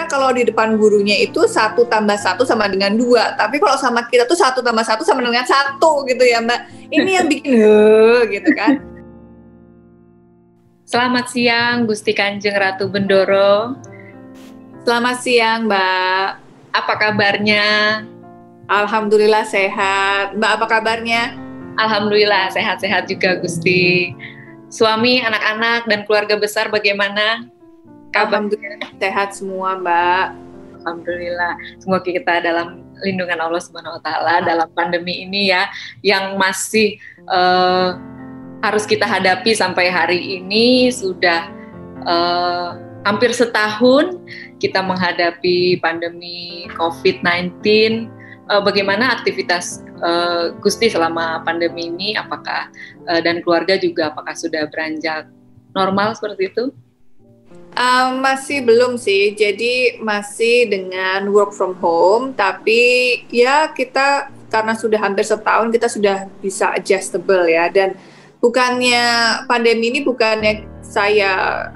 karena kalau di depan gurunya itu 1+1 sama dengan 2, tapi kalau sama kita tuh 1+1 sama dengan 1 gitu ya Mbak. Ini yang bikin gitu kan. Selamat siang Gusti Kanjeng Ratu Bendoro. Selamat siang Mbak. Apa kabarnya? Alhamdulillah sehat. Mbak apa kabarnya? Alhamdulillah sehat-sehat juga Gusti. Suami, anak-anak, dan keluarga besar bagaimana? Alhamdulillah sehat semua Mbak. Alhamdulillah. Semoga kita dalam lindungan Allah Subhanahu Wa Taala dalam pandemi ini ya, yang masih harus kita hadapi sampai hari ini. Sudah hampir setahun kita menghadapi pandemi COVID-19. Bagaimana aktivitas Gusti selama pandemi ini? Apakah dan keluarga juga apakah sudah beranjak normal seperti itu? Masih belum sih, jadi masih dengan work from home, tapi ya kita karena sudah hampir setahun kita sudah bisa adjustable ya, dan bukannya pandemi ini bukannya saya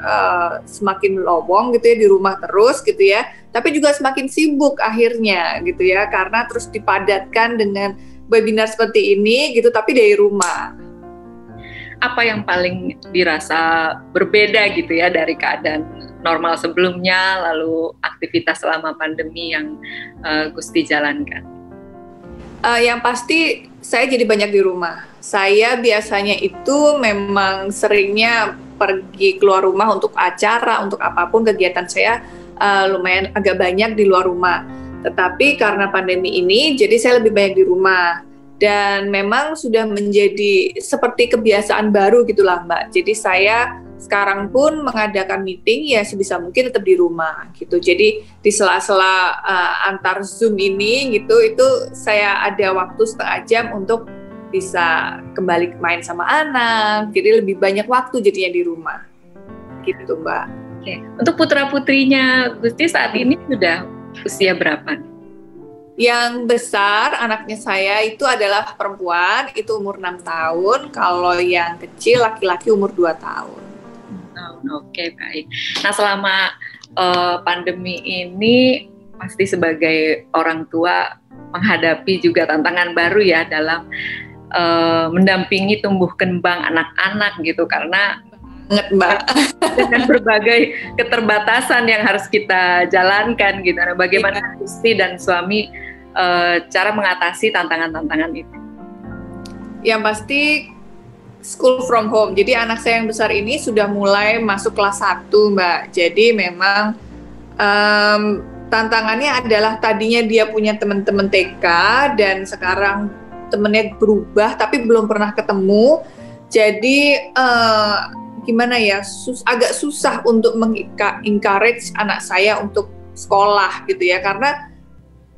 semakin lowong gitu ya di rumah terus gitu ya, tapi juga semakin sibuk akhirnya gitu ya, karena terus dipadatkan dengan webinar seperti ini gitu, tapi dari rumah. Apa yang paling dirasa berbeda gitu ya dari keadaan normal sebelumnya, lalu aktivitas selama pandemi yang Gusti jalankan? Yang pasti saya jadi banyak di rumah. Saya biasanya itu memang seringnya pergi keluar rumah untuk acara, untuk apapun kegiatan saya lumayan agak banyak di luar rumah. Tetapi karena pandemi ini, jadi saya lebih banyak di rumah. Dan memang sudah menjadi seperti kebiasaan baru gitulah Mbak. Jadi saya sekarang pun mengadakan meeting ya sebisa mungkin tetap di rumah gitu. Jadi di sela-sela antar Zoom ini gitu, itu saya ada waktu setengah jam untuk bisa kembali main sama anak. Jadi lebih banyak waktu jadinya di rumah gitu Mbak. Oke. Untuk putra-putrinya Gusti saat ini sudah usia berapa? Yang besar anaknya saya itu adalah perempuan, itu umur 6 tahun. Kalau yang kecil laki-laki umur 2 tahun. Oke, baik. Nah, selama pandemi ini pasti sebagai orang tua menghadapi juga tantangan baru ya dalam mendampingi tumbuh kembang anak-anak gitu, karena Mbak, dengan berbagai keterbatasan yang harus kita jalankan gitu. Nah, bagaimana Gusti dan suami cara mengatasi tantangan-tantangan itu? Yang pasti school from home. Jadi anak saya yang besar ini sudah mulai masuk kelas 1 Mbak. Jadi memang tantangannya adalah tadinya dia punya teman-teman TK dan sekarang temennya berubah tapi belum pernah ketemu. Jadi gimana ya, agak susah untuk encourage anak saya untuk sekolah gitu ya, karena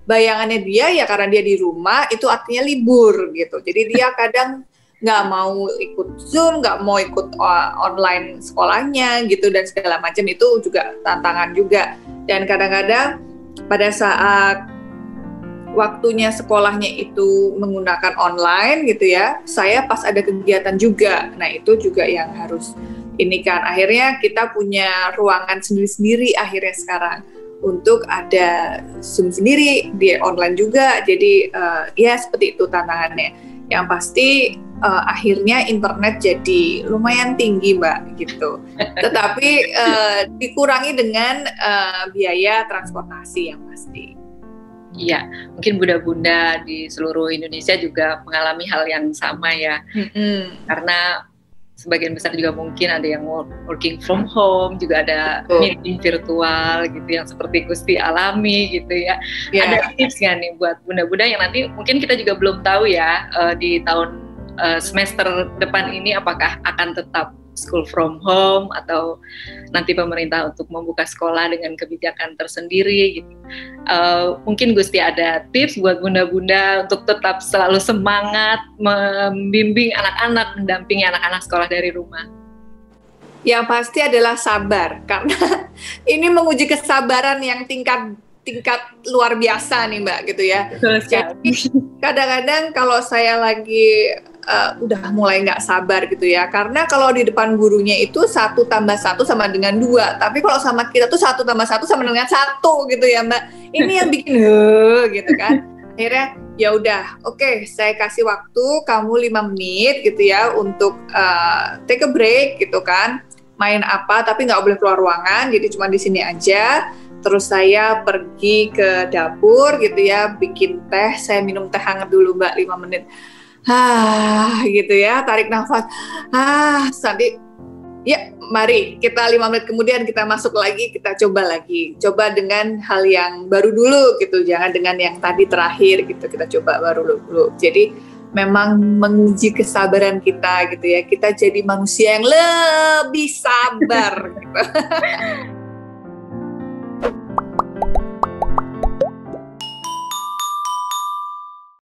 bayangannya dia ya karena dia di rumah itu artinya libur gitu. Jadi dia kadang nggak mau ikut Zoom, nggak mau ikut online sekolahnya gitu, dan segala macam. Itu juga tantangan juga. Dan kadang-kadang pada saat waktunya sekolahnya itu menggunakan online gitu ya, saya pas ada kegiatan juga. Nah itu juga yang harus ini kan, akhirnya kita punya ruangan sendiri-sendiri akhirnya sekarang untuk ada Zoom sendiri, di online juga. Jadi ya seperti itu tantangannya. Yang pasti akhirnya internet jadi lumayan tinggi Mbak gitu. Tetapi dikurangi dengan biaya transportasi yang pasti. Iya, mungkin bunda-bunda di seluruh Indonesia juga mengalami hal yang sama ya. Karena sebagian besar juga mungkin ada yang working from home, juga ada meeting virtual gitu yang seperti Gusti alami gitu ya. Ada tips nggak nih buat bunda-bunda yang nanti mungkin kita juga belum tahu ya di tahun semester depan ini apakah akan tetap school from home atau nanti pemerintah untuk membuka sekolah dengan kebijakan tersendiri gitu. Mungkin Gusti ada tips buat bunda-bunda untuk tetap selalu semangat membimbing anak-anak, mendampingi anak-anak sekolah dari rumah. Yang pasti adalah sabar, karena ini menguji kesabaran yang tingkat luar biasa nih Mbak gitu ya. Jadi kadang-kadang kalau saya lagi udah mulai nggak sabar gitu ya. Karena kalau di depan gurunya itu 1 tambah 1 sama dengan 2, tapi kalau sama kita tuh 1 tambah 1 sama dengan 1 gitu ya Mbak. Ini yang bikin gitu kan. Akhirnya ya udah, oke, saya kasih waktu kamu 5 menit gitu ya untuk take a break gitu kan. Main apa tapi nggak boleh keluar ruangan, jadi cuma di sini aja. Terus saya pergi ke dapur gitu ya, bikin teh, saya minum teh hangat dulu Mbak 5 menit. Gitu ya, tarik nafas. Nanti ya mari kita 5 menit kemudian kita masuk lagi, kita coba lagi. Coba dengan hal yang baru dulu gitu, jangan dengan yang tadi terakhir gitu, kita coba baru dulu. Jadi memang menguji kesabaran kita gitu ya, kita jadi manusia yang lebih sabar gitu.